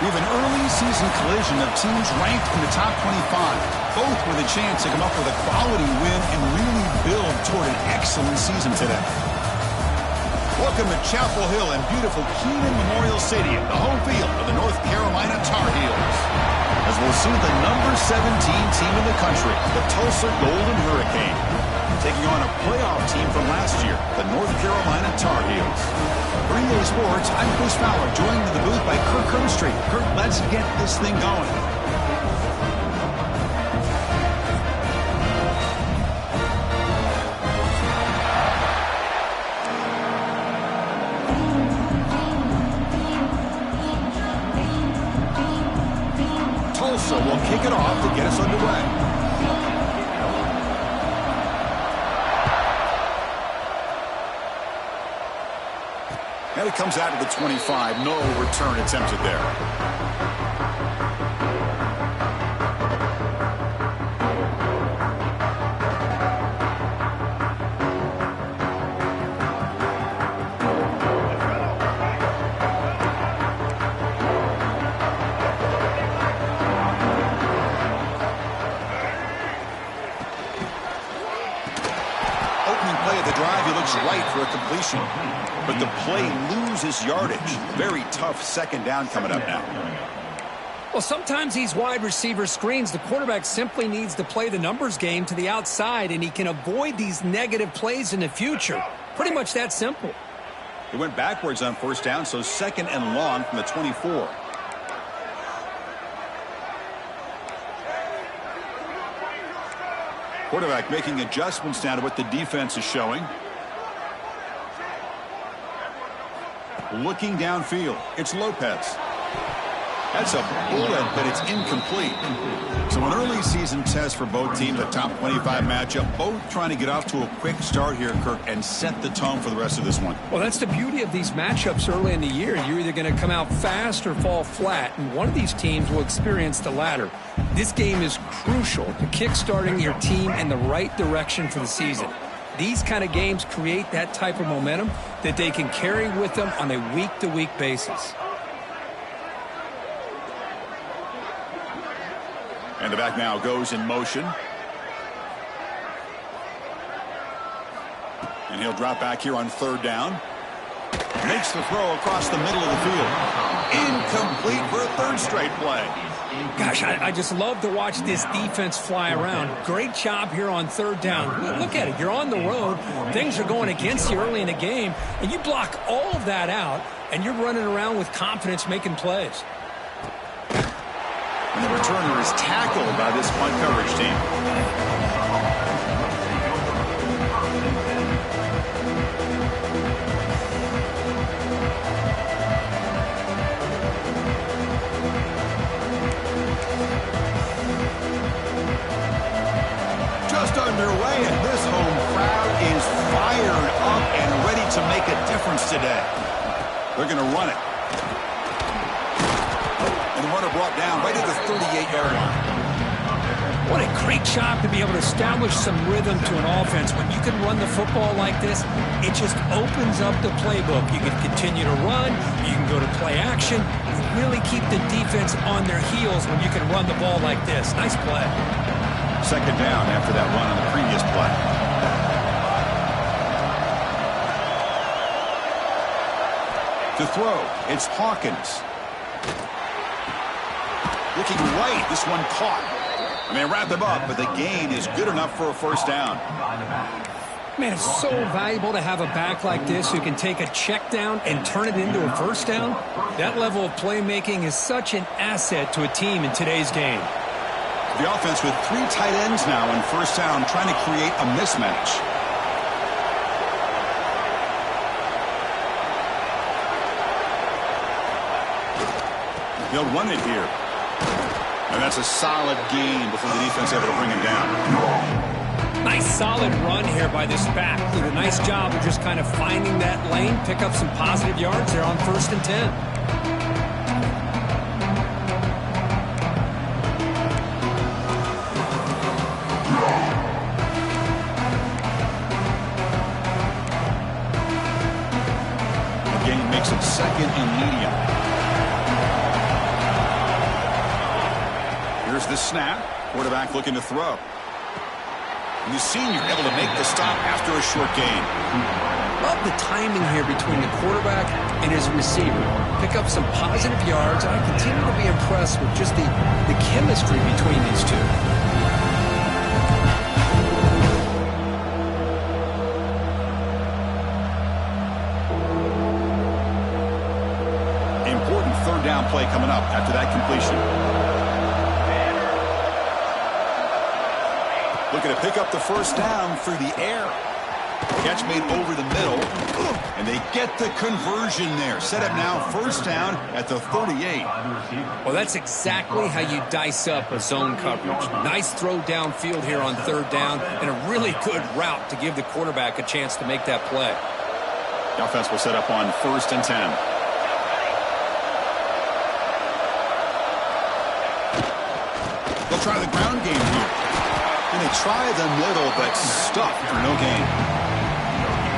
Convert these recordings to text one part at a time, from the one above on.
We have an early season collision of teams ranked in the top 25, both with a chance to come up with a quality win and really build toward an excellent season today. Welcome to Chapel Hill and beautiful Keenan Memorial Stadium, the home field of the North Carolina Tar Heels. As we'll see the number 17 team in the country, the Tulsa Golden Hurricane, taking on a playoff team from last year, the North Carolina Tar Heels. For EA Sports, I'm Chris Fowler, joined in the booth by Kirk Hermstreet. Kirk, let's get this thing going. Tulsa will kick it off to get us underway. And it comes out of the 25. No return attempted there. Opening play of the drive, he looks right for a completion. But the play loses yardage. Very tough second down coming up now. Well, sometimes these wide receiver screens, the quarterback simply needs to play the numbers game to the outside, and he can avoid these negative plays in the future. Pretty much that simple. He went backwards on first down, so second and long from the 24. Quarterback making adjustments now to what the defense is showing. Looking downfield, it's Lopez. That's a bullet, but it's incomplete. So an early season test for both teams, a top 25 matchup, both trying to get off to a quick start here, Kirk, and set the tone for the rest of this one. Well, that's the beauty of these matchups early in the year. You're either going to come out fast or fall flat, and one of these teams will experience the latter. This game is crucial to kick-starting your team in the right direction for the season. These kind of games create that type of momentum that they can carry with them on a week-to-week basis. And the back now goes in motion. And he'll drop back here on third down. Makes the throw across the middle of the field. Incomplete for a third straight play. Gosh, I just love to watch this defense fly around. Great job here on third down. Look at it. You're on the road. Things are going against you early in the game, and you block all of that out, and you're running around with confidence making plays. And the returner is tackled by this punt coverage team. Just underway, and this home crowd is fired up and ready to make a difference today. They're going to run it. And the runner brought down right at the 38-yard line. What a great job to be able to establish some rhythm to an offense. When you can run the football like this, it just opens up the playbook. You can continue to run. You can go to play action. You really keep the defense on their heels when you can run the ball like this. Nice play. Second down after that run on the previous play. To throw, it's Hawkins. Looking right, this one caught. And they wrap him up, but the gain is good enough for a first down. Man, it's so valuable to have a back like this who can take a check down and turn it into a first down. That level of playmaking is such an asset to a team in today's game. The offense with three tight ends now in first down, trying to create a mismatch. They'll run it here. And that's a solid gain before the defense able to bring him down. Nice solid run here by this back. Did a nice job of just kind of finding that lane, pick up some positive yards there on 1st and 10. Second and medium. the snap. Quarterback looking to throw. And the senior able to make the stop after a short gain. Love the timing here between the quarterback and his receiver. Pick up some positive yards, and I continue to be impressed with just the chemistry between these two. Important third down play coming up after that completion. Looking to pick up the first down through the air. Catch made over the middle, and they get the conversion there. Set up now, first down at the 38. Well, that's exactly how you dice up a zone coverage. Nice throw downfield here on third down, and a really good route to give the quarterback a chance to make that play. The offense will set up on 1st and 10. They'll try the ground game here. And they try the middle, but stuffed for no gain.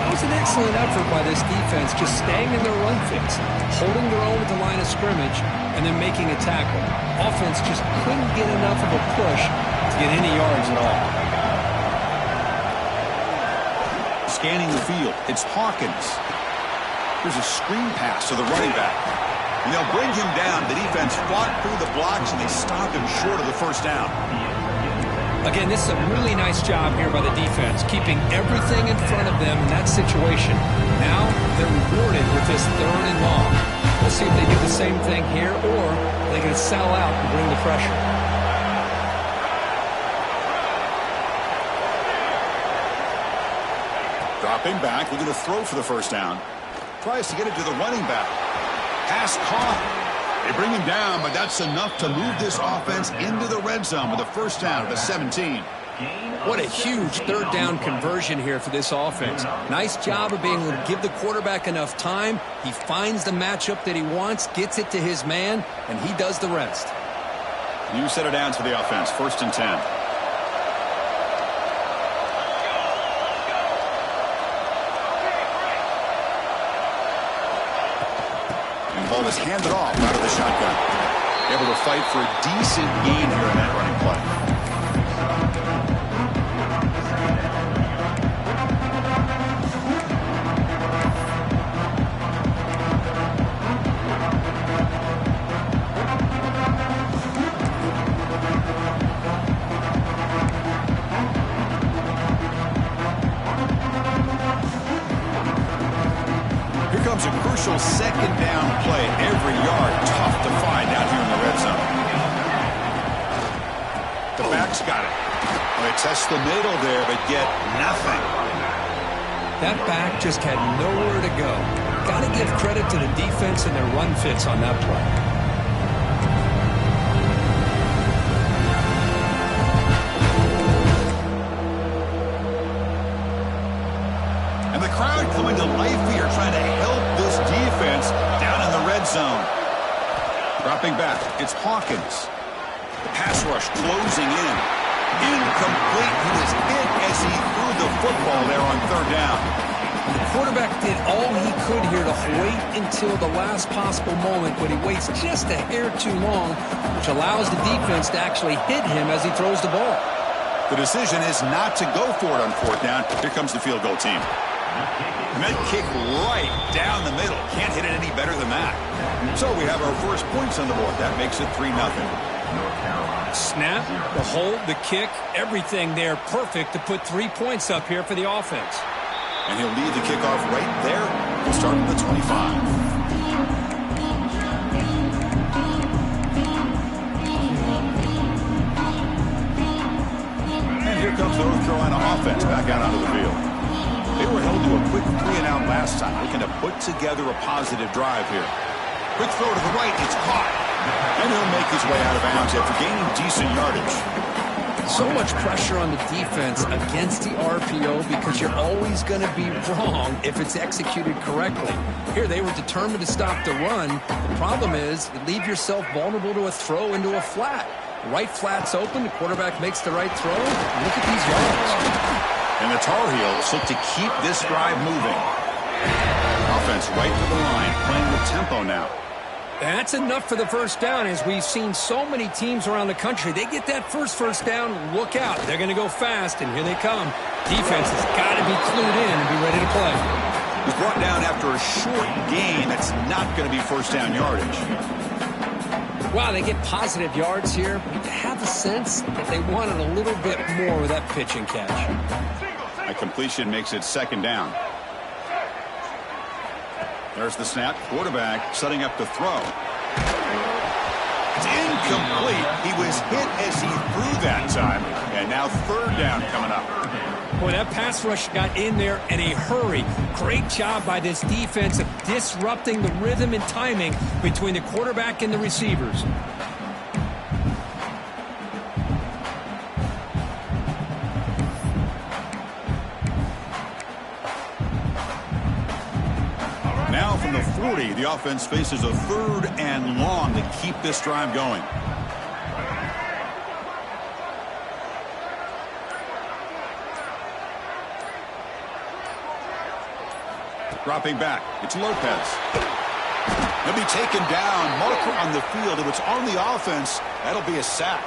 It was an excellent effort by this defense, just staying in their run fits, holding their own at the line of scrimmage, and then making a tackle. Offense just couldn't get enough of a push to get any yards at all. Scanning the field, it's Hawkins. Here's a screen pass to the running back. And they'll bring him down. The defense fought through the blocks, and they stop him short of the first down. Again, this is a really nice job here by the defense, keeping everything in front of them in that situation. Now they're rewarded with this 3rd and long. We'll see if they do the same thing here, or they can sell out and bring the pressure. Dropping back, looking to throw for the first down. Tries to get it to the running back. Pass caught. They bring him down, but that's enough to move this offense into the red zone with a first down at the 17. What a huge third down conversion here for this offense. Nice job of being able to give the quarterback enough time. He finds the matchup that he wants, gets it to his man, and he does the rest. New set of downs for the offense, 1st and 10. And the ball is handed off out of the shotgun. Able to fight for a decent gain here in that running play. A crucial second down play. Every yard tough to find out here in the red zone. The back's got it. They test the middle there, but get nothing. That back just had nowhere to go. Got to give credit to the defense and their run fits on that play. Crowd coming to life here, trying to help this defense down in the red zone. Dropping back, it's Hawkins. The pass rush closing in. Incomplete. He was hit as he threw the football there on third down. The quarterback did all he could here to wait until the last possible moment, but he waits just a hair too long, which allows the defense to actually hit him as he throws the ball. The decision is not to go for it on fourth down. Here comes the field goal team. And that kick right down the middle. Can't hit it any better than that. So we have our first points on the board. That makes it 3-0. Snap, the hold, the kick, everything there perfect to put 3 points up here for the offense. And he'll lead the kickoff right there. We'll start at the 25. And here comes the North Carolina offense back out onto the field. They were held to a quick 3-and-out last time, looking to put together a positive drive here. Quick throw to the right, it's caught. And he'll make his way out of bounds after gaining decent yardage. So much pressure on the defense against the RPO because you're always going to be wrong if it's executed correctly. Here, they were determined to stop the run. The problem is you leave yourself vulnerable to a throw into a flat. The right flat's open, the quarterback makes the right throw. Look at these yards. And the Tar Heels look to keep this drive moving. Offense right to the line, playing with tempo now. That's enough for the first down. As we've seen so many teams around the country, they get that first down, look out. They're going to go fast, and here they come. Defense has got to be clued in and be ready to play. He's brought down after a short gain. That's not going to be first down yardage. Wow, they get positive yards here, but you have a sense that they wanted a little bit more with that pitch and catch. A completion makes it second down. There's the snap. Quarterback setting up the throw. It's incomplete. He was hit as he threw that time. And now third down coming up. Boy, that pass rush got in there in a hurry. Great job by this defense of disrupting the rhythm and timing between the quarterback and the receivers. Now from the 40, the offense faces a third and long to keep this drive going. Dropping back, it's Lopez. He'll be taken down. Marker on the field. If it's on the offense, that'll be a sack.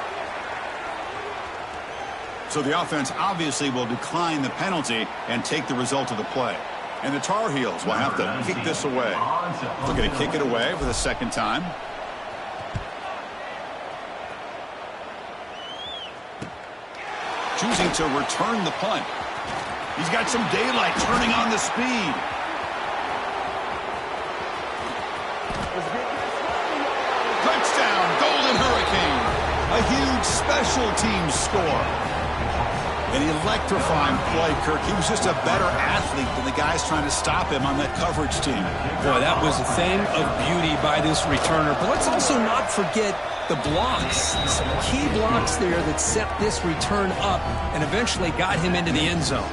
So the offense obviously will decline the penalty and take the result of the play. And the Tar Heels will have to kick this away. They're going to kick it away for the second time. Choosing to return the punt. He's got some daylight turning on the speed. Touchdown, Golden Hurricane. A huge special teams score. An electrifying play, Kirk. He was just a better athlete than the guys trying to stop him on that coverage team. Boy, that was a thing of beauty by this returner. But let's also not forget the blocks. Some key blocks there that set this return up and eventually got him into the end zone.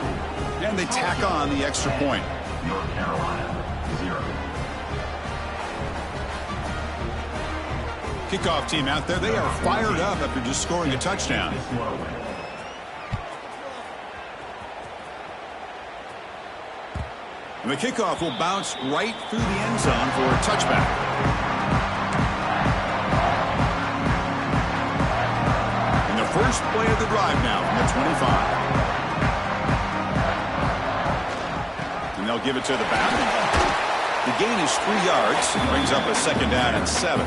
And they tack on the extra point. North Carolina, 0. Kickoff team out there. They are fired up after just scoring a touchdown. And the kickoff will bounce right through the end zone for a touchback. And the first play of the drive now from the 25. And they'll give it to the back. The gain is 3 yards. It brings up a second down and 7.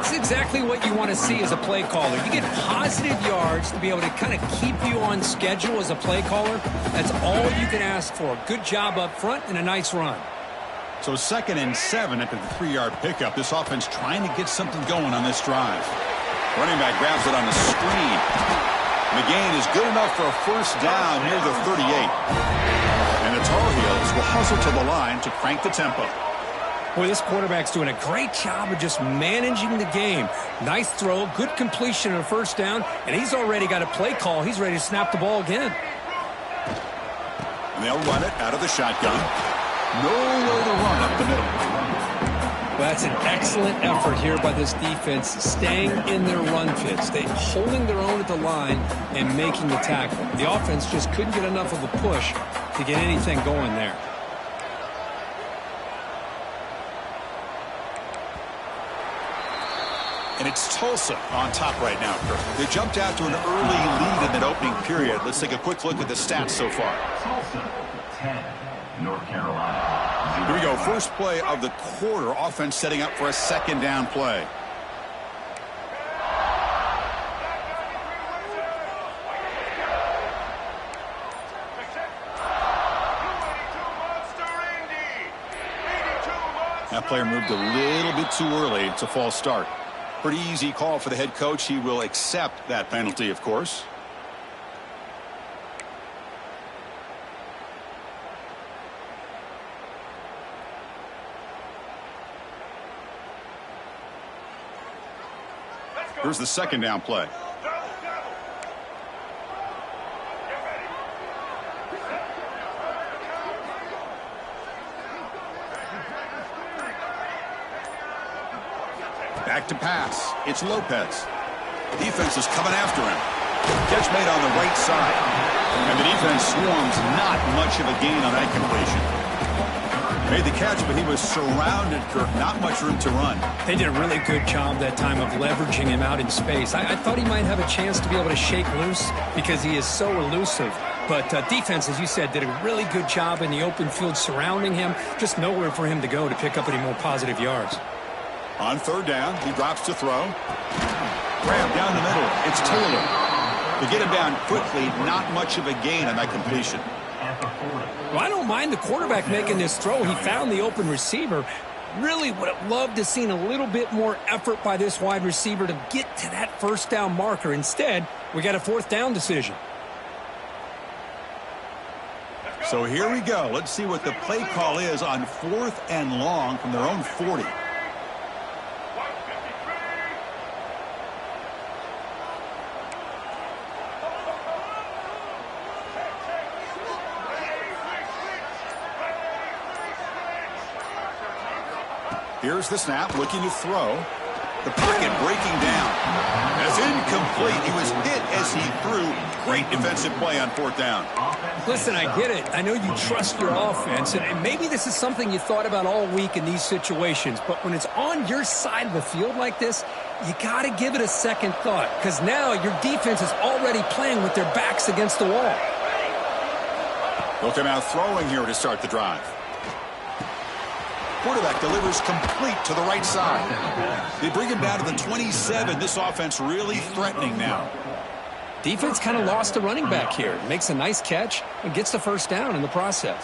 That's exactly what you want to see as a play caller. You get positive yards to be able to kind of keep you on schedule as a play caller. That's all you can ask for. Good job up front and a nice run. So second and 7 after the 3-yard pickup. This offense trying to get something going on this drive. Running back grabs it on the screen. McGain is good enough for a first down near the 38. And the Tar Heels will hustle to the line to crank the tempo. Boy, this quarterback's doing a great job of just managing the game. Nice throw, good completion on a first down, and he's already got a play call. He's ready to snap the ball again. And they'll run it out of the shotgun. Nowhere to run up the middle. Well, that's an excellent effort here by this defense, staying in their run fits. They holding their own at the line and making the tackle. The offense just couldn't get enough of a push to get anything going there. And it's Tulsa on top right now, Kirk. They jumped out to an early lead in that opening period. Let's take a quick look at the stats so far. Tulsa, 10. North Carolina, 0. Here we go. First play of the quarter. Offense setting up for a second down play. That player moved a little bit too early. It's a false start. Pretty easy call for the head coach. He will accept that penalty, of course. Here's the second down play. Back to pass. It's Lopez. Defense is coming after him. Catch made on the right side. And the defense swarms not much of a gain on that completion. Made the catch, but he was surrounded, Kirk. Not much room to run. They did a really good job that time of leveraging him out in space. I thought he might have a chance to be able to shake loose because he is so elusive. But defense, as you said, did a really good job in the open field surrounding him. Just nowhere for him to go to pick up any more positive yards. On third down, he drops to throw. Grab down the middle. It's Taylor. To get him down quickly, not much of a gain on that completion. Well, I don't mind the quarterback making this throw. He found the open receiver. Really would have loved to seen a little bit more effort by this wide receiver to get to that first down marker. Instead, we got a fourth down decision. So here we go. Let's see what the play call is on 4th and long from their own 40. Here's the snap, looking to throw. The pocket breaking down. That's incomplete. He was hit as he threw. Great defensive play on 4th down. Listen, I get it. I know you trust your offense, and maybe this is something you thought about all week in these situations, but when it's on your side of the field like this, you got to give it a second thought, because now your defense is already playing with their backs against the wall. They'll come out throwing here to start the drive. Quarterback delivers complete to the right side. They bring him down to the 27. This offense really threatening now. Defense kind of lost a running back here. Makes a nice catch and gets the first down in the process.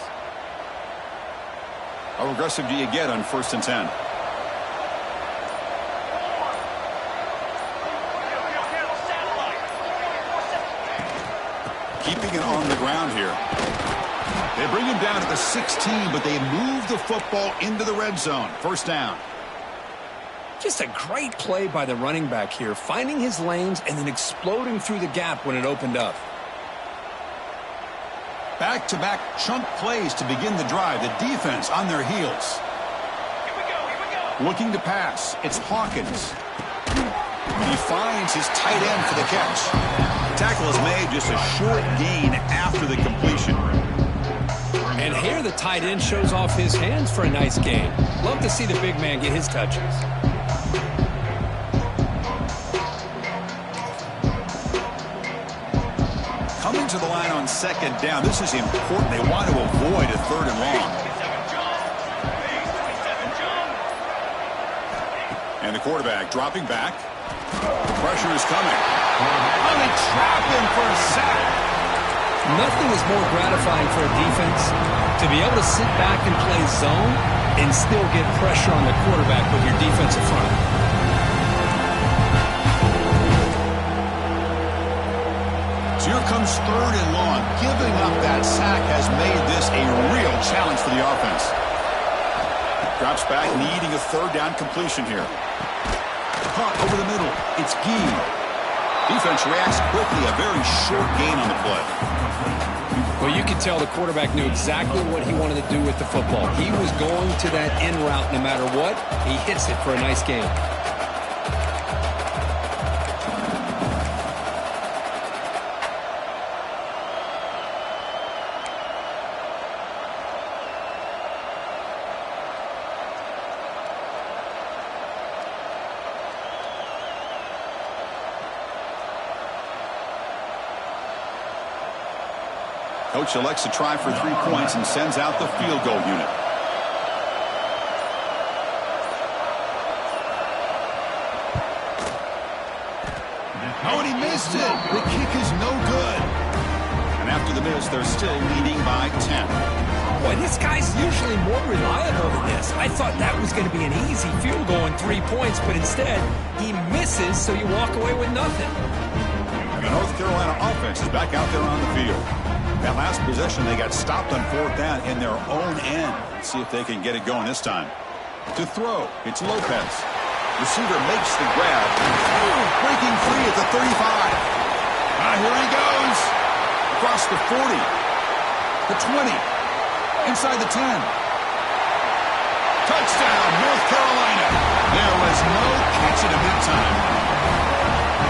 How aggressive do you get on 1st and 10? Keeping it on the ground here. They bring him down at the 16, but they move the football into the red zone. First down. Just a great play by the running back here, finding his lanes and then exploding through the gap when it opened up. Back-to-back chunk plays to begin the drive. The defense on their heels. Here we go. Looking to pass. It's Hawkins. He finds his tight end for the catch. Tackle is made, just a short gain after the completion. And here the tight end shows off his hands for a nice gain. Love to see the big man get his touches. Coming to the line on 2nd down. This is important. They want to avoid a 3rd and long. And the quarterback dropping back. The pressure is coming. Oh, they trap him for a sack. Nothing is more gratifying for a defense to be able to sit back and play zone and still get pressure on the quarterback with your defensive front. So here comes 3rd and long. Giving up that sack has made this a real challenge for the offense. Drops back, needing a 3rd down completion here. Caught over the middle. It's Gee. Defense reacts quickly. A very short gain on the play. Well, you could tell the quarterback knew exactly what he wanted to do with the football. He was going to that in route no matter what. He hits it for a nice gain. Coach elects to try for 3 points and sends out the field goal unit. Oh, and he missed it. The kick is no good. And after the miss, they're still leading by 10. Boy, this guy's usually more reliable than this. I thought that was going to be an easy field goal and 3 points, but instead, he misses, so you walk away with nothing. And the North Carolina offense is back out there on the field. That last possession, they got stopped on 4th down in their own end. Let's see if they can get it going this time. To throw, it's Lopez. Receiver makes the grab. Oh, breaking free at the 35. Here he goes. Across the 40. The 20. Inside the 10. Touchdown, North Carolina. There was no catch at a big time.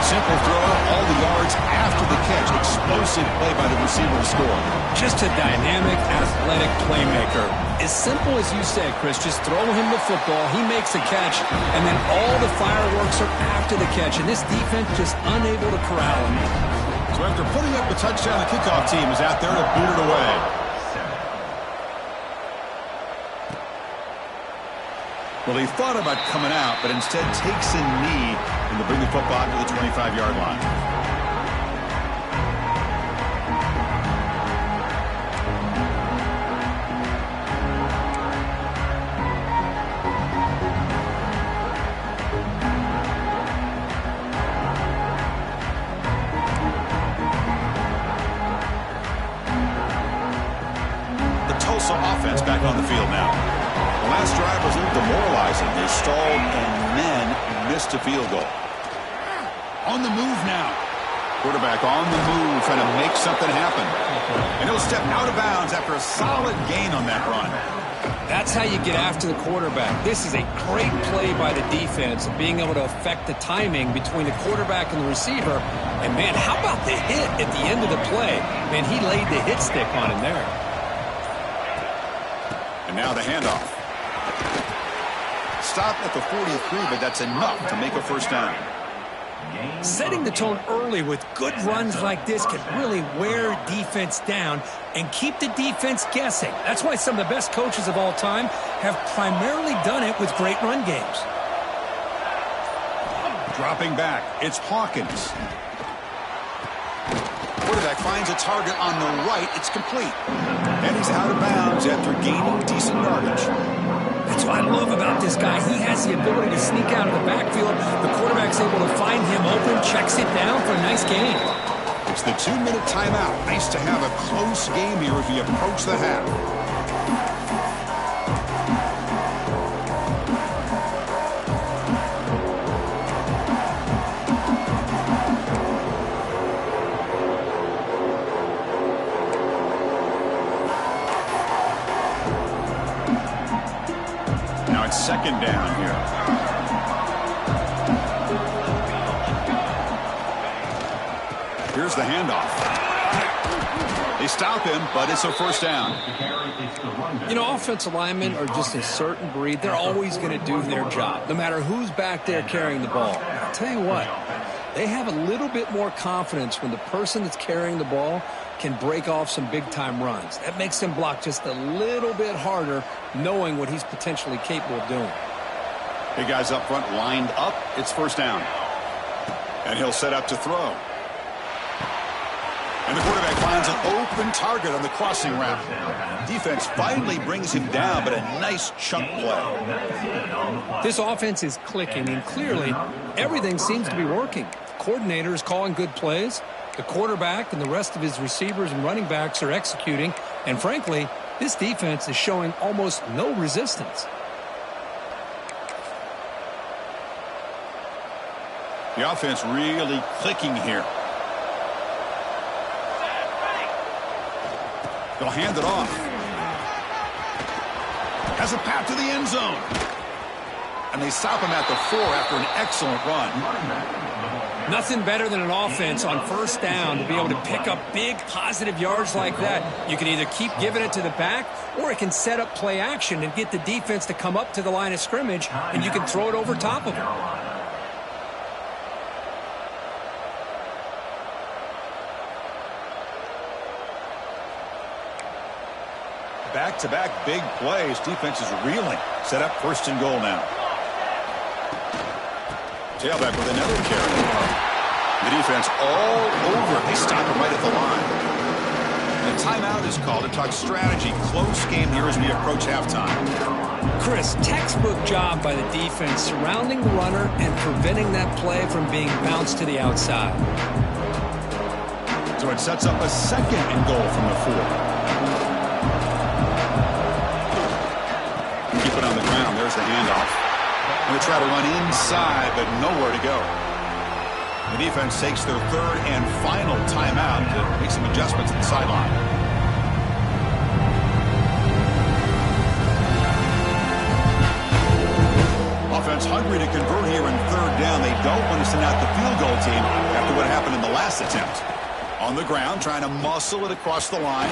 Simple throw out, all the yards after the catch. Explosive play by the receiver to score. Just a dynamic, athletic playmaker. As simple as you said, Chris, just throw him the football, he makes a catch, and then all the fireworks are after the catch, and this defense just unable to corral him. So after putting up the touchdown, the kickoff team is out there to boot it away. Well, he thought about coming out, but instead takes a knee and to bring the football to the 25-yard line. The Tulsa offense back on the field now. The last drive was a little demoralizing. They stalled and then missed a field goal. On the move now. Quarterback on the move, trying to make something happen. And he'll step out of bounds after a solid gain on that run. That's how you get after the quarterback. This is a great play by the defense, being able to affect the timing between the quarterback and the receiver. And, man, how about the hit at the end of the play? Man, he laid the hit stick on him there. And now the handoff. Stop at the 43, but that's enough to make a first down. Setting the tone early with good runs like this can really wear defense down and keep the defense guessing. That's why some of the best coaches of all time have primarily done it with great run games. Dropping back, it's Hawkins. Quarterback finds a target on the right. It's complete. And he's out of bounds after gaining decent yardage. That's what I love about this guy. He has the ability to sneak out of the backfield. The quarterback's able to find him open, checks it down for a nice gain. It's the 2-minute timeout. Nice to have a close game here as we approach the half. Second down here. Here's the handoff. They stop him, but it's a first down. You know, offensive linemen are just a certain breed. They're always going to do their job, no matter who's back there carrying the ball. I'll tell you what, they have a little bit more confidence when the person that's carrying the ball can break off some big-time runs. That makes them block just a little bit harder, knowing what he's potentially capable of doing. Big guys up front lined up. It's first down. And he'll set up to throw. And the quarterback finds an open target on the crossing route. Defense finally brings him down, but a nice chunk play. This offense is clicking, and clearly everything seems to be working. The coordinator is calling good plays. The quarterback and the rest of his receivers and running backs are executing. And frankly, this defense is showing almost no resistance. The offense really clicking here. They'll hand it off. Has a path to the end zone. And they stop him at the 4 after an excellent run. Nothing better than an offense on first down to be able to pick up big positive yards like that. You can either keep giving it to the back, or it can set up play action and get the defense to come up to the line of scrimmage, and you can throw it over top of them. Back-to-back big plays. Defense is reeling. Set up first and goal now. Tailback with another carry. The defense all over. They stop him right at the line. The timeout is called to talk strategy. Close game here as we approach halftime. Chris, textbook job by the defense surrounding the runner and preventing that play from being bounced to the outside. So it sets up a second and goal from the 4. Keep it on the ground. There's the handoff. Going to try to run inside, but nowhere to go. The defense takes their third and final timeout to make some adjustments at the sideline. Offense hungry to convert here in third down. They don't want to send out the field goal team after what happened in the last attempt. On the ground, trying to muscle it across the line.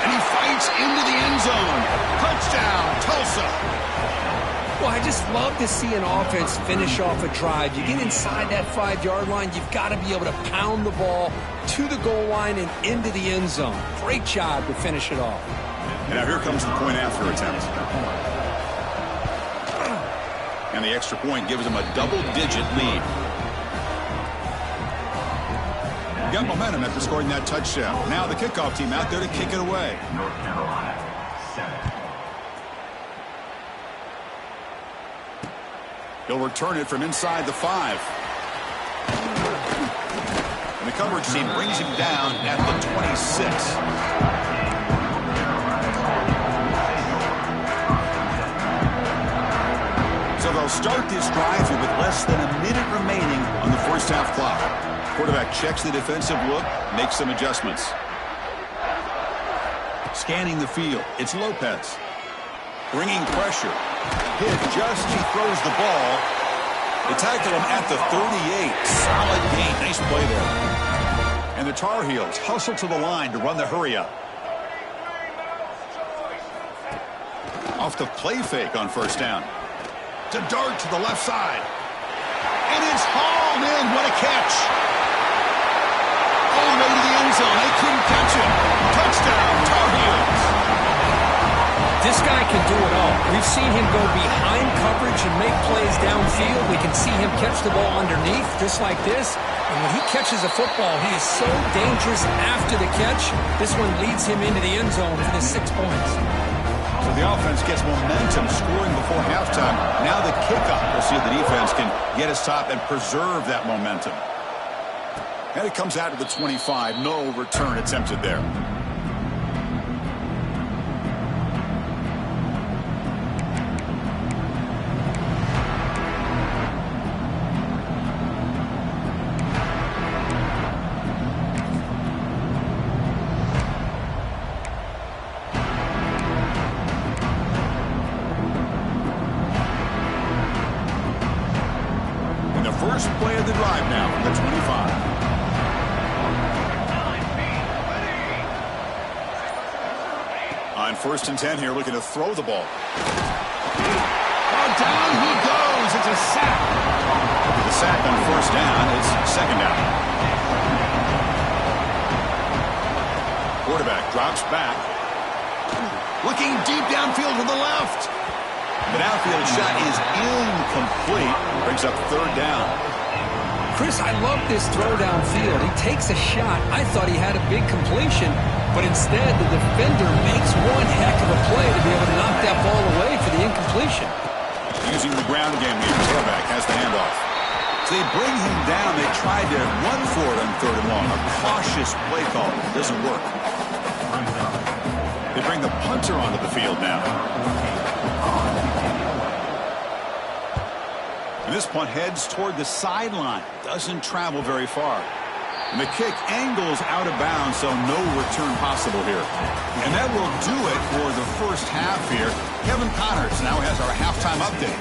And he fights into the end zone. Touchdown, Tulsa. Well, I just love to see an offense finish off a drive. You get inside that 5-yard line, you've got to be able to pound the ball to the goal line and into the end zone. Great job to finish it off. And now here comes the point after attempt. And the extra point gives him a double-digit lead. Got momentum after scoring that touchdown. Now the kickoff team out there to kick it away. North Carolina, 7. He'll return it from inside the 5. And the coverage team brings him down at the 26. So they'll start this drive here with less than a minute remaining on the first half clock. Quarterback checks the defensive look, makes some adjustments. Scanning the field, it's Lopez. Bringing pressure. Hit just, he throws the ball. They tackle him at the 38. Solid gain. Nice play there. And the Tar Heels hustle to the line to run the hurry up. Off the play fake on first down. To dart to the left side. And it's hauled in. What a catch. All the way to the end zone. They couldn't catch him. Touchdown, Tar Heels. This guy can do it all. We've seen him go behind coverage and make plays downfield. We can see him catch the ball underneath, just like this. And when he catches a football, he is so dangerous after the catch. This one leads him into the end zone for the 6 points. So the offense gets momentum, scoring before halftime. Now the kickoff. We'll see if the defense can get a stop and preserve that momentum. And it comes out to the 25. No return attempted there. First play of the drive now from the 25. On 1st and 10 here, looking to throw the ball. Oh, down he goes. It's a sack. With a sack on 1st down, it's 2nd down. Quarterback drops back. Looking deep downfield to the left. The downfield shot is incomplete. Brings up 3rd down. Chris, I love this throw downfield. He takes a shot. I thought he had a big completion, but instead the defender makes one heck of a play to be able to knock that ball away for the incompletion. Using the ground game here. Quarterback has the handoff. So they bring him down. They tried to run for it on 3rd and long. A cautious play call. Doesn't work. They bring the punter onto the field now. And this punt heads toward the sideline. Doesn't travel very far. And the kick angles out of bounds, so no return possible here. And that will do it for the first half here. Kevin Connors now has our halftime update.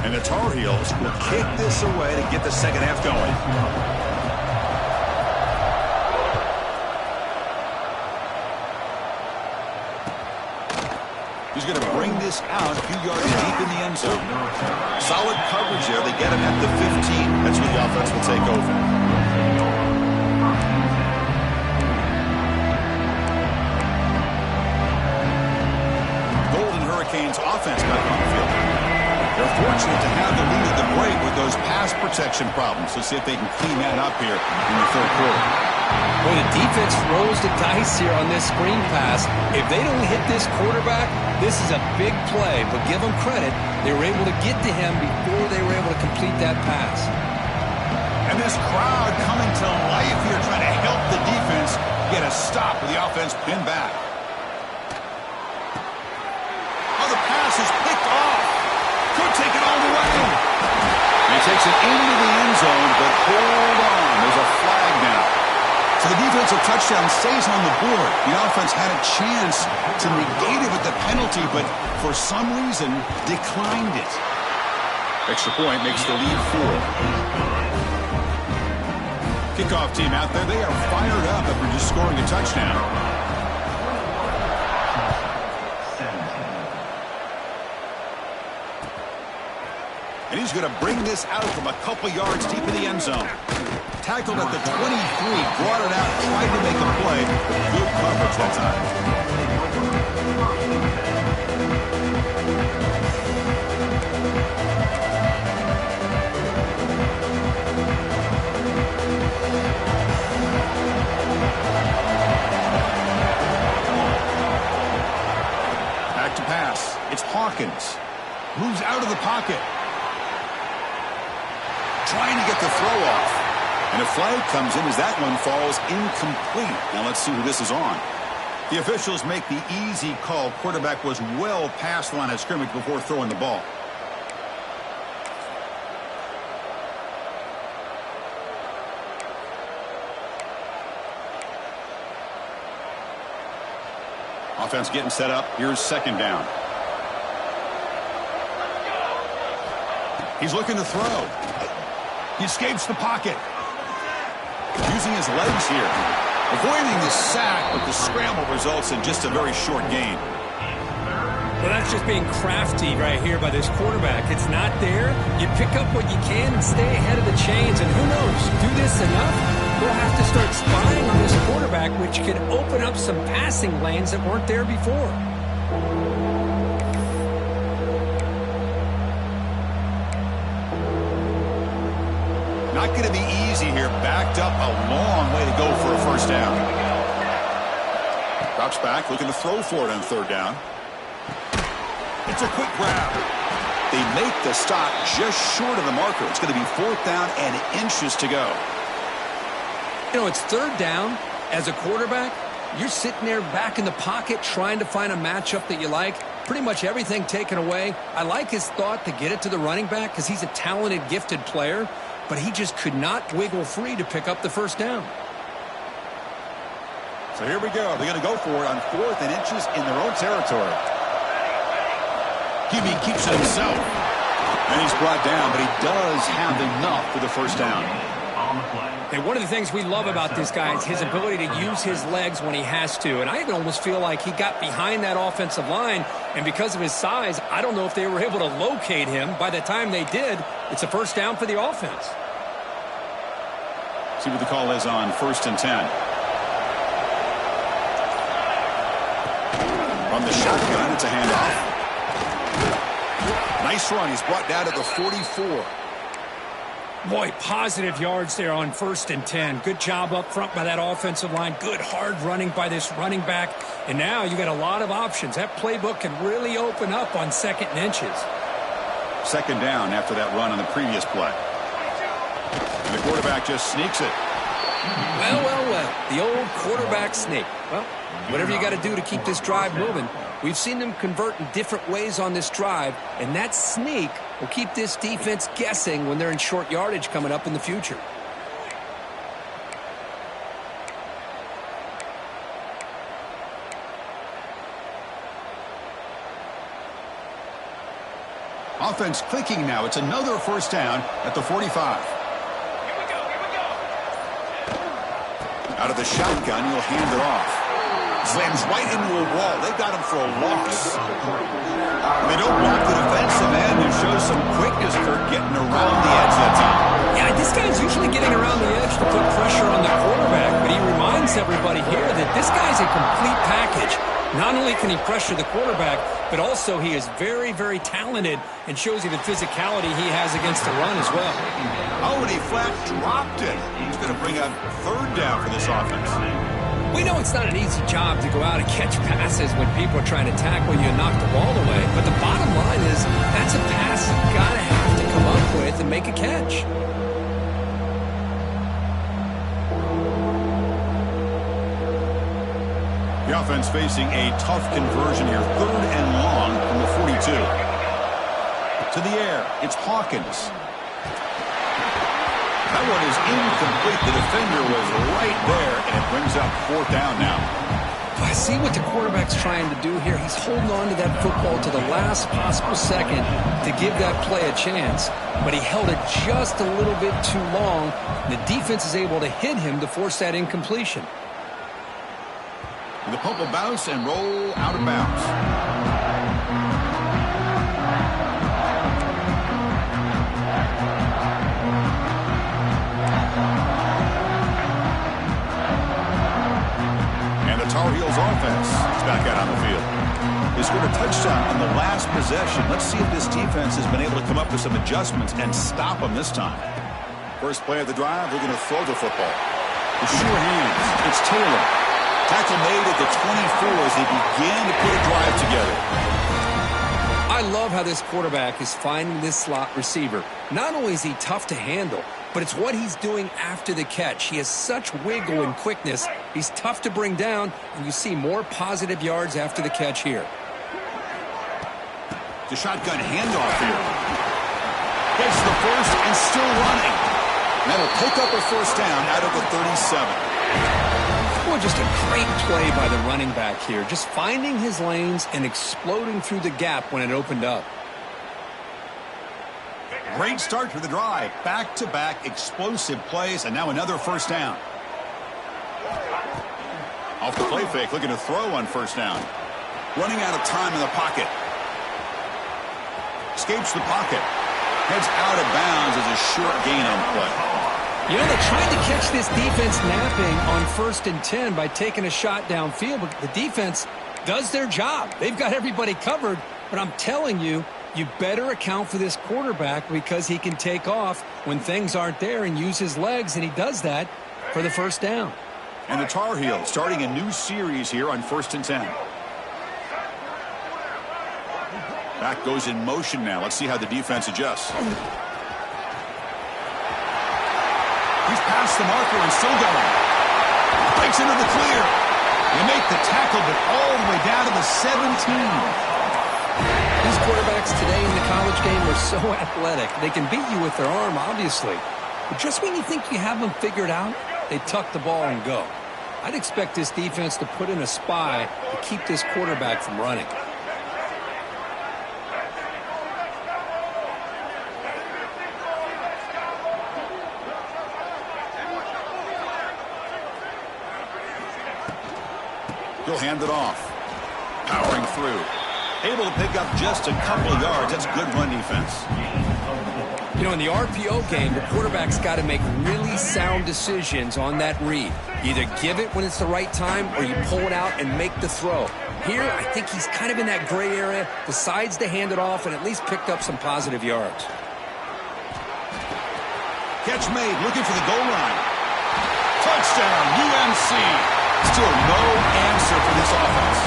And the Tar Heels will kick this away to get the second half going. He's going to bring this out a few yards deep in the end zone. Solid coverage there. They get him at the 15. That's where the offense will take over. Golden Hurricanes offense back on the field. They're fortunate to have the lead at the break with those pass protection problems. Let's see if they can clean that up here in the 3rd quarter. Well, the defense throws the dice here on this screen pass. If they don't hit this quarterback, this is a big play. But give them credit. They were able to get to him before they were able to complete that pass. And this crowd coming to life here, trying to help the defense get a stop with the offense pinned back. Oh, the pass is picked off. Could take it all the way. And he takes it into the end zone, but hold on. There's a flag now. So the defensive touchdown stays on the board. The offense had a chance to negate it with the penalty, but for some reason declined it. Extra point makes the lead 4. Kickoff team out there. They are fired up after just scoring a touchdown. And he's going to bring this out from a couple yards deep in the end zone. Tackled at the 23, brought it out, tried to make a play. Good coverage that time. Back to pass. It's Hawkins. Moves out of the pocket. Trying to get the throw off. And a flag comes in as that one falls incomplete. Now let's see who this is on. The officials make the easy call. Quarterback was well past the line of scrimmage before throwing the ball. Offense getting set up. Here's second down. He's looking to throw. He escapes the pocket. Using his legs here. Avoiding the sack, but the scramble results in just a very short gain. Well, that's just being crafty right here by this quarterback. It's not there. You pick up what you can and stay ahead of the chains. And who knows, do this enough, we'll have to start spying on this quarterback, which could open up some passing lanes that weren't there before. Not going to be easy here. Backed up a long way to go for a first down. Drops back, looking to throw for it on third down. It's a quick grab. They make the stop just short of the marker. It's going to be fourth down and inches to go. You know, it's third down. As a quarterback, you're sitting there back in the pocket trying to find a matchup that you like. Pretty much everything taken away. I like his thought to get it to the running back because he's a talented, gifted player. But he just could not wiggle free to pick up the first down. So here we go. They're going to go for it on fourth and inches in their own territory. Gibby keeps it himself. And he's brought down, but he does have enough for the first down. And one of the things we love about this guy is his ability to use his legs when he has to. And I even almost feel like he got behind that offensive line. And because of his size, I don't know if they were able to locate him. By the time they did, it's a first down for the offense. See what the call is on 1st and 10. From the shotgun, it's a handoff. Nice run. He's brought down at the 44. Boy, positive yards there on 1st and 10. Good job up front by that offensive line. Good hard running by this running back. And now you got a lot of options. That playbook can really open up on 2nd and inches. Second down after that run on the previous play. And the quarterback just sneaks it. Well, well, well. The old quarterback sneak. Well, whatever you got to do to keep this drive moving. We've seen them convert in different ways on this drive, and that sneak will keep this defense guessing when they're in short yardage coming up in the future. Offense clicking now. It's another first down at the 45. Out of the shotgun, he'll hand it off. Slams right into a wall. They've got him for a loss. They don't block the defensive end and show some quickness, Kurt, getting around the edge that time. Yeah, this guy's usually getting around the edge to put pressure on the quarterback, but he reminds everybody here that this guy's a complete package. Not only can he pressure the quarterback, but also he is very, very talented and shows you the physicality he has against the run as well. Oh, and he flat dropped it. He's going to bring up third down for this offense. We know it's not an easy job to go out and catch passes when people are trying to tackle you and knock the ball away. But the bottom line is that's a pass you've got to have to come up with and make a catch. The offense facing a tough conversion here. Third and long from the 42. To the air. It's Hawkins. That one is incomplete. The defender was right there, and it brings up fourth down now. I see what the quarterback's trying to do here. He's holding on to that football to the last possible second to give that play a chance, but he held it just a little bit too long. The defense is able to hit him to force that incompletion. The punt will bounce and roll out of bounds. Tar Heels offense is back out on the field. They scored a touchdown on the last possession. Let's see if this defense has been able to come up with some adjustments and stop them this time. First play of the drive, they're going to throw the football. The sure hands. It's Taylor. Tackle made at the 24 as they began to put a drive together. I love how this quarterback is finding this slot receiver. Not only is he tough to handle, but it's what he's doing after the catch. He has such wiggle and quickness. He's tough to bring down, and you see more positive yards after the catch here. The shotgun handoff here. Gets the first and still running. That'll pick up a first down out of the 37. Well, just a great play by the running back here. Just finding his lanes and exploding through the gap when it opened up. Great start to the drive. Back-to-back explosive plays, and now another first down. Off the play fake, looking to throw on first down. Running out of time in the pocket. Escapes the pocket. Heads out of bounds as a short gain on play. You know, they tried to catch this defense napping on 1st and 10 by taking a shot downfield, but the defense does their job. They've got everybody covered, but I'm telling you, you better account for this quarterback because he can take off when things aren't there and use his legs, and he does that for the first down. And the Tar Heels starting a new series here on 1st and 10. Back goes in motion now. Let's see how the defense adjusts. He's past the marker and still going. Breaks into the clear. They make the tackle, but all the way down to the 17. These quarterbacks today in the college game are so athletic. They can beat you with their arm, obviously. But just when you think you have them figured out, they tuck the ball and go. I'd expect this defense to put in a spy to keep this quarterback from running. He'll hand it off. Powering through. Able to pick up just a couple of yards. That's good run defense. You know, in the RPO game, the quarterback's got to make really sound decisions on that read. Either give it when it's the right time or you pull it out and make the throw. Here, I think he's kind of in that gray area, decides to hand it off and at least picked up some positive yards. Catch made, looking for the goal line. Touchdown, UMC. Still no answer for this offense.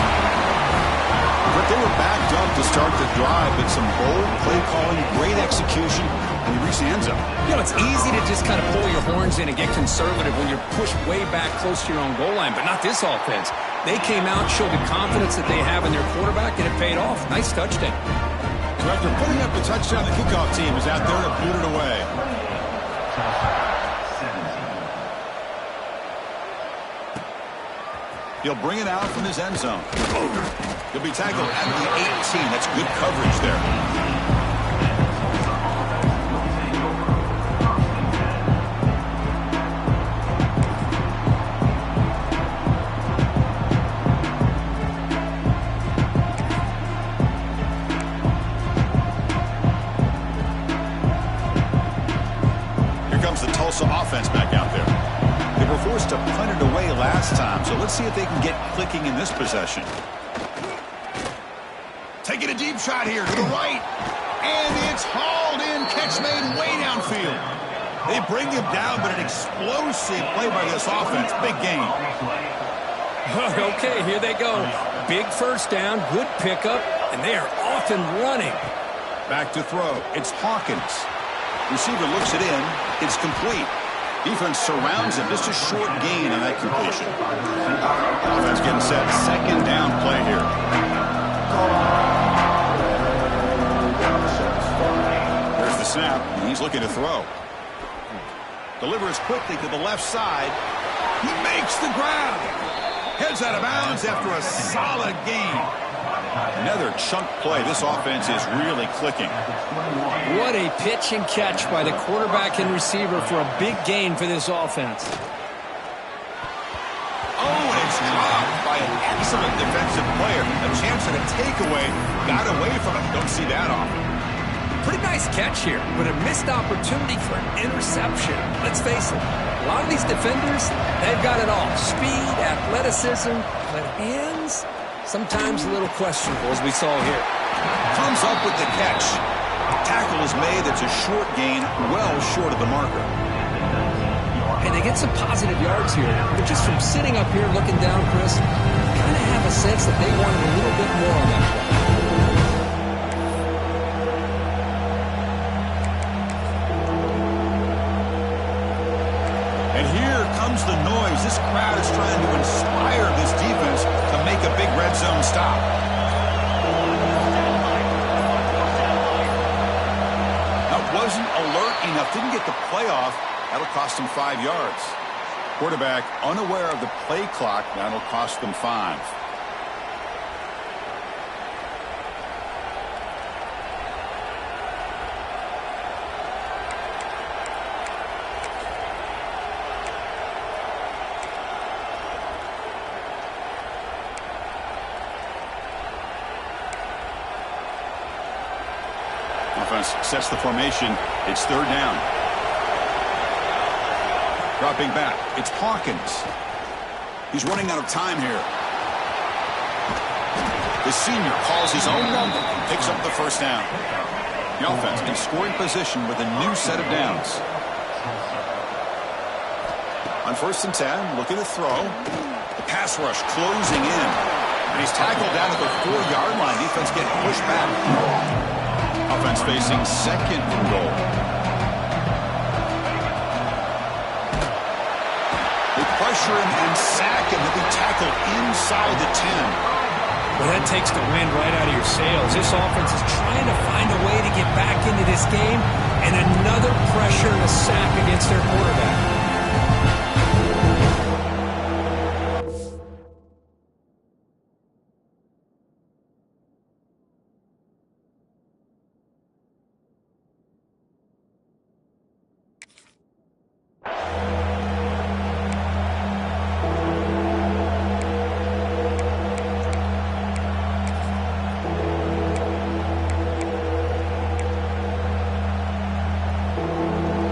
But they were backed up to start the drive, but some bold play calling, great execution, and they reached the end zone. You know, it's easy to just kind of pull your horns in and get conservative when you're pushed way back close to your own goal line, but not this offense. They came out, showed the confidence that they have in their quarterback, and it paid off. Nice touchdown. So after putting up the touchdown, the kickoff team is out there to boot it away. He'll bring it out from his end zone. He'll be tackled at the 18. That's good coverage there. Here comes the Tulsa offense back out there. They were forced to punt it away last time, so let's see if they can get clicking in this possession. Taking a deep shot here to the right, and it's hauled in, catch made way downfield. They bring him down, but an explosive play by this offense. Big game. Okay, here they go. Big first down, good pickup, and they are off and running. Back to throw. It's Hawkins. Receiver looks it in. It's complete. Defense surrounds him. Just a short gain on that completion. Offense getting set. Second down play here. There's the snap. He's looking to throw. Delivers quickly to the left side. He makes the grab. Heads out of bounds after a solid gain. Another chunk play. This offense is really clicking. What a pitch and catch by the quarterback and receiver for a big gain for this offense. Oh, and it's dropped by an excellent defensive player. A chance at a takeaway. Got away from it. Don't see that often. Pretty nice catch here, but a missed opportunity for an interception. Let's face it, a lot of these defenders, they've got it all. Speed, athleticism, but hands, sometimes a little questionable, as we saw here. Comes up with the catch. Tackle is made. That's a short gain, well short of the marker. And they get some positive yards here. But just from sitting up here looking down, Chris, you kind of have a sense that they wanted a little bit more on that play. And here comes the noise. This crowd is trying to inspire this defense to make a big red zone stop. That wasn't alert enough. Didn't get the play off. That'll cost him 5 yards. Quarterback unaware of the play clock. That'll cost them 5. Offense sets the formation. It's 3rd down. Dropping back. It's Hawkins. He's running out of time here. The senior calls his own number and picks up the 1st down. The offense in scoring position with a new set of downs. On 1st and 10, looking to throw. The pass rush closing in. And he's tackled down at the 4-yard line. Defense getting pushed back. Offense facing 2nd and goal. They pressure him and sack him. He'll be tackled inside the 10. Well, that takes the wind right out of your sails. This offense is trying to find a way to get back into this game, and another pressure and a sack against their quarterback.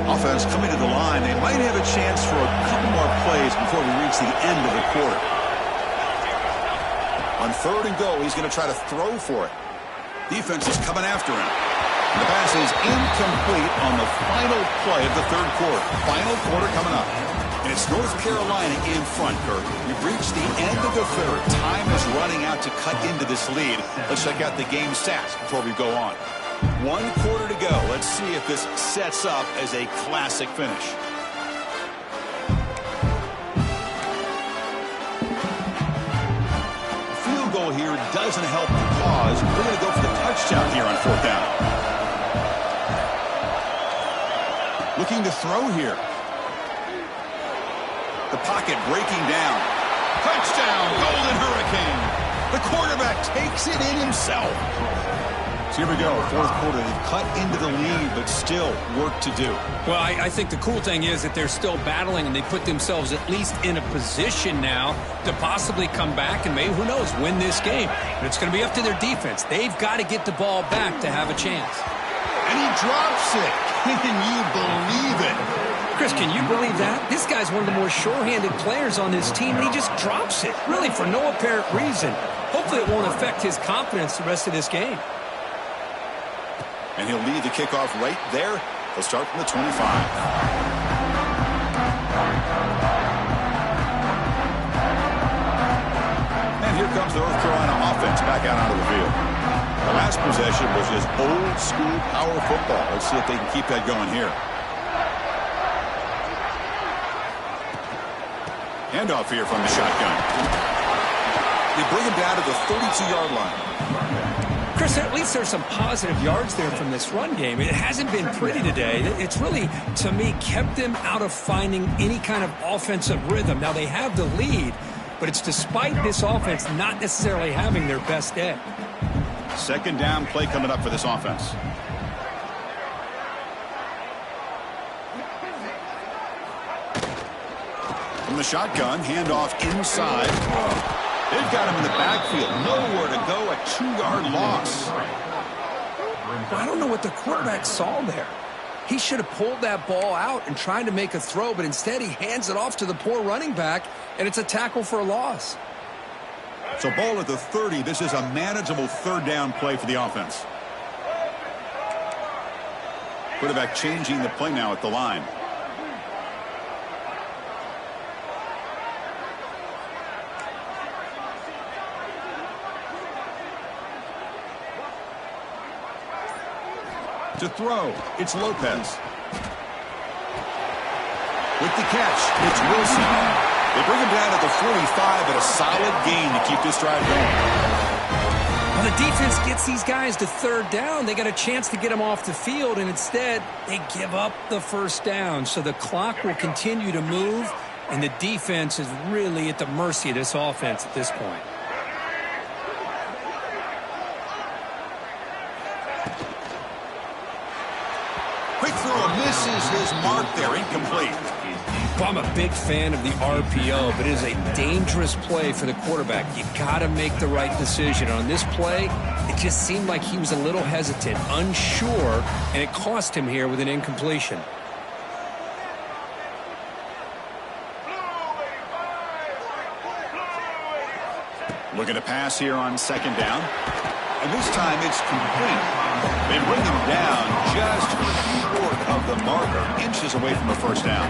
Offense coming to the line. They might have a chance for a couple more plays before we reach the end of the quarter. On 3rd and goal, he's going to try to throw for it. Defense is coming after him. And the pass is incomplete on the final play of the 3rd quarter. Final quarter coming up. And it's North Carolina in front, Kirk. We've reached the end of the 3rd. Time is running out to cut into this lead. Let's check out the game stats before we go on. 1 quarter to go. Let's see if this sets up as a classic finish. Field goal here doesn't help the cause. We're going to go for the touchdown here on 4th down. Looking to throw here. The pocket breaking down. Touchdown, Golden Hurricane. The quarterback takes it in himself. So here we go, 4th quarter. They've cut into the lead, but still work to do. Well, I think the cool thing is that they're still battling, and they put themselves at least in a position now to possibly come back and maybe, who knows, win this game. But it's going to be up to their defense. They've got to get the ball back to have a chance. And he drops it. Can you believe it? Chris, can you believe that? This guy's one of the more sure-handed players on this team, and he just drops it, really for no apparent reason. Hopefully it won't affect his confidence the rest of this game. And he'll lead the kickoff right there. They'll start from the 25. And here comes the North Carolina offense back out onto the field. The last possession was just old-school power football. Let's see if they can keep that going here. Handoff here from the shotgun. They bring him down to the 32-yard line. Chris, at least there's some positive yards there from this run game. It hasn't been pretty today. It's really, to me, kept them out of finding any kind of offensive rhythm. Now, they have the lead, but it's despite this offense not necessarily having their best day. Second down play coming up for this offense. From the shotgun, handoff inside. They've got him in the backfield. Nowhere to go, a 2-yard loss. I don't know what the quarterback saw there. He should have pulled that ball out and tried to make a throw, but instead he hands it off to the poor running back, and it's a tackle for a loss. So ball at the 30. This is a manageable third down play for the offense. Quarterback changing the play now at the line. To throw, it's Lopez. With the catch, it's Wilson. They bring him down at the 45, but a solid gain to keep this drive going. When the defense gets these guys to third down, they got a chance to get them off the field, and instead they give up the first down. So the clock will continue to move, and the defense is really at the mercy of this offense at this point. Quick throw misses his mark there, incomplete. Well, I'm a big fan of the RPO, but it is a dangerous play for the quarterback. You got to make the right decision. On this play, it just seemed like he was a little hesitant, unsure, and it cost him here with an incompletion. Looking to pass here on second down. And this time it's complete. They bring him down just short of the marker, inches away from a first down.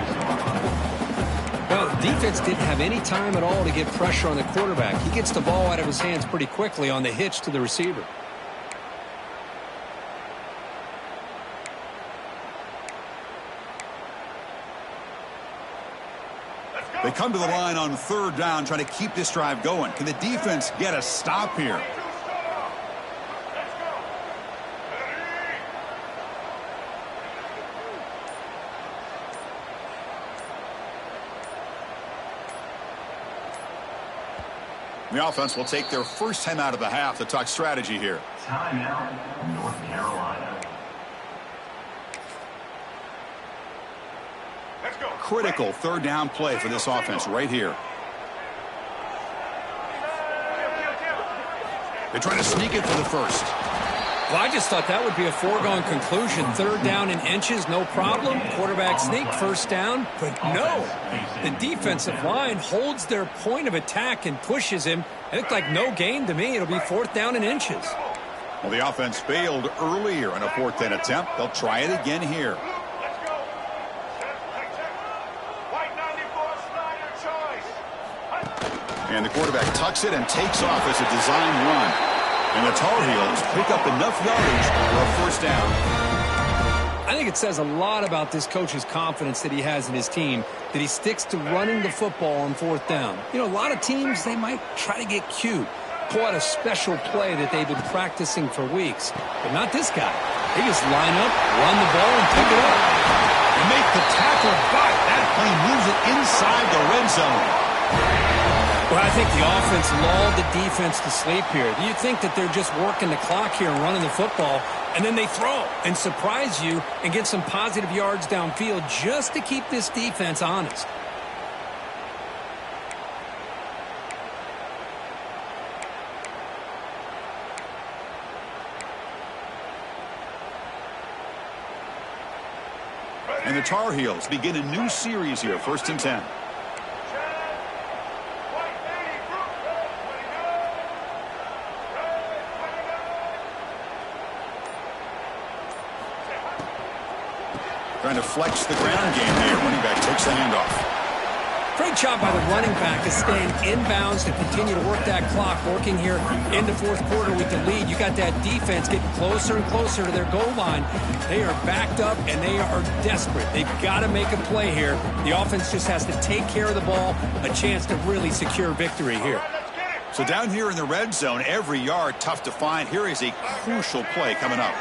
Well, the defense didn't have any time at all to get pressure on the quarterback. He gets the ball out of his hands pretty quickly on the hitch to the receiver. They come to the line on third down, trying to keep this drive going. Can the defense get a stop here? The offense will take their first time out of the half to talk strategy here. Timeout, North Carolina. Let's go. Critical third down play for this offense right here. They're trying to sneak it for the first. Well, I just thought that would be a foregone conclusion. Third down in inches, no problem. Quarterback sneak, first down. But no, the defensive line holds their point of attack and pushes him. It looked like no gain to me. It'll be fourth down in inches. Well, the offense failed earlier in a fourth down attempt. They'll try it again here. And the quarterback tucks it and takes off as a design run. And the Tar Heels pick up enough yardage for a first down. I think it says a lot about this coach's confidence that he has in his team, that he sticks to running the football on fourth down. You know, a lot of teams, they might try to get cute, pull out a special play that they've been practicing for weeks. But not this guy. They just line up, run the ball, and pick it up. And make the tackle, but that play moves it inside the red zone. Well, I think the offense lulled the defense to sleep here. You think that they're just working the clock here and running the football, and then they throw and surprise you and get some positive yards downfield just to keep this defense honest. And the Tar Heels begin a new series here, 1st and 10. Trying to flex the ground game here. Running back takes the handoff. Great job by the running back to stay inbounds to continue to work that clock, working here into fourth quarter with the lead. You got that defense getting closer and closer to their goal line. They are backed up, and they are desperate. They've got to make a play here. The offense just has to take care of the ball, a chance to really secure victory here. So down here in the red zone, every yard tough to find. Here is a crucial play coming up.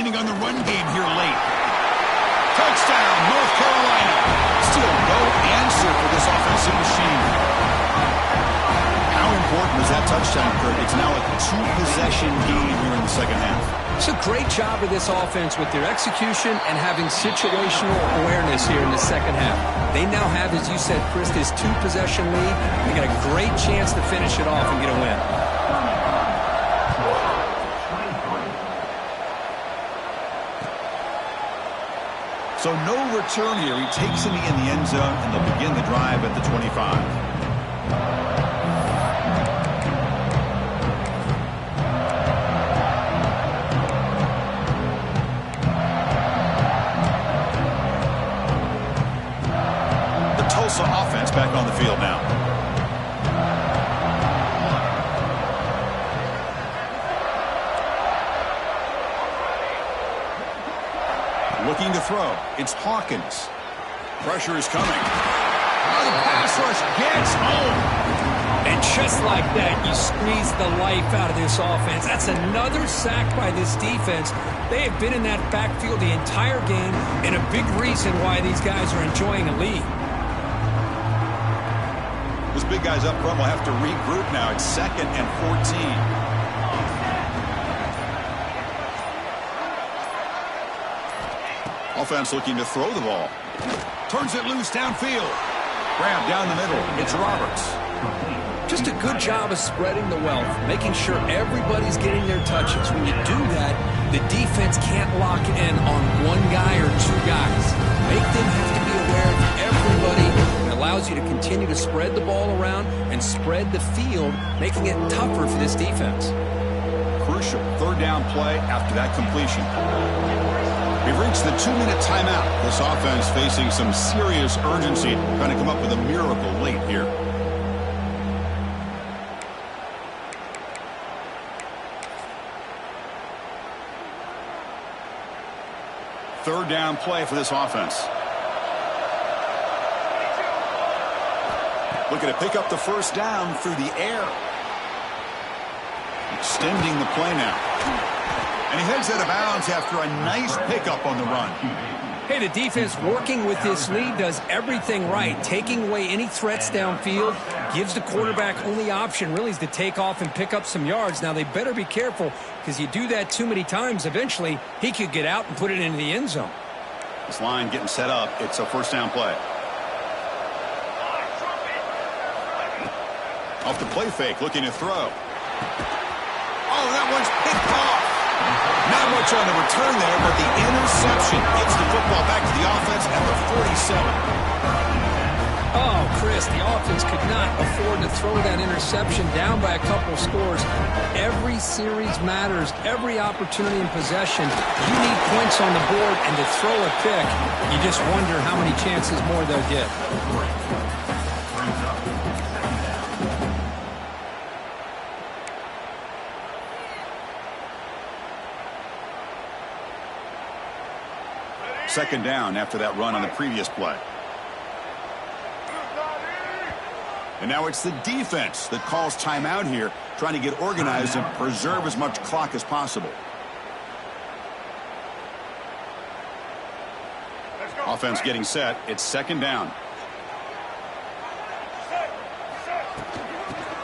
leaning on the run game here late. Touchdown, North Carolina. Still no answer for this offensive machine. How important was that touchdown, Kurt? It's now a two-possession game here in the second half. It's a great job of this offense with their execution and having situational awareness here in the second half. They now have, as you said, Chris, this two-possession lead. They got a great chance to finish it off and get a win. So no return here. He takes it in the end zone, and they'll begin the drive at the 25. Tulsa offense back on the field now. Looking to throw. It's Hawkins. Pressure is coming. Oh, the pass rush gets home. And just like that, you squeeze the life out of this offense. That's another sack by this defense. They have been in that backfield the entire game, and a big reason why these guys are enjoying a lead. Those big guys up front will have to regroup now. It's 2nd and 14. Offense looking to throw the ball. Turns it loose downfield. Grab down the middle. It's Roberts. Just a good job of spreading the wealth, making sure everybody's getting their touches. When you do that, the defense can't lock in on one guy or two guys. Make them have to be aware of everybody. It allows you to continue to spread the ball around and spread the field, making it tougher for this defense. Crucial third down play after that completion. We've reached the 2-minute timeout. This offense facing some serious urgency, trying to come up with a miracle late here. Third down play for this offense. Looking to pick up the first down through the air. Extending the play now. And he heads out of bounds after a nice pickup on the run. Hey, the defense working with this lead does everything right. Taking away any threats downfield gives the quarterback only option really is to take off and pick up some yards. Now, they better be careful because you do that too many times, eventually he could get out and put it into the end zone. This line getting set up. It's a first down play. Off the play fake, looking to throw. Oh, that one's picked off. Not much on the return there, but the interception gets the football back to the offense at the 47. Oh, Chris, the offense could not afford to throw that interception down by a couple scores. Every series matters. Every opportunity in possession. You need points on the board, and to throw a pick, you just wonder how many chances more they'll get. Second down after that run on the previous play. And now it's the defense that calls timeout here, trying to get organized and preserve as much clock as possible. Offense getting set. It's second down.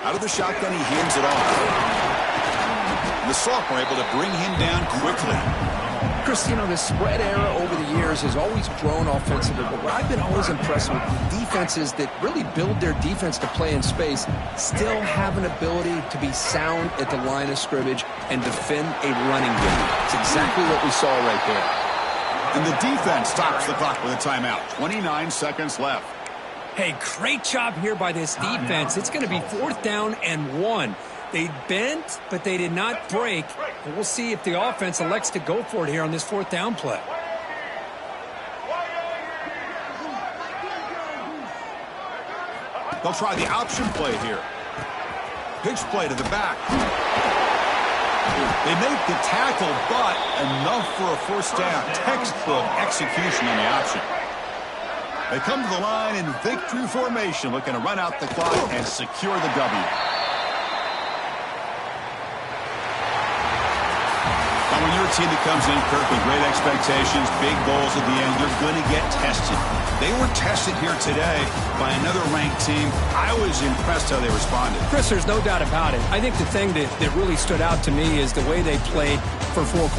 Out of the shotgun, he hands it off. The sophomore able to bring him down quickly. Chris, you know, the spread era over the years has always grown offensively, but what I've been always impressed with defenses that really build their defense to play in space still have an ability to be sound at the line of scrimmage and defend a running game. It's exactly what we saw right there. And the defense stops the clock with a timeout. 29 seconds left. Hey, great job here by this defense. It's going to be 4th down and 1. They bent, but they did not break. And we'll see if the offense elects to go for it here on this 4th down play. They'll try the option play here. Pitch play to the back. They make the tackle, but enough for a first down. Textbook execution on the option. They come to the line in victory formation, looking to run out the clock and secure the W. when you're a team that comes in, Kirk, with great expectations, big goals at the end, you're going to get tested. They were tested here today by another ranked team. I was impressed how they responded. Chris, there's no doubt about it. I think the thing that really stood out to me is the way they played for 4 quarters.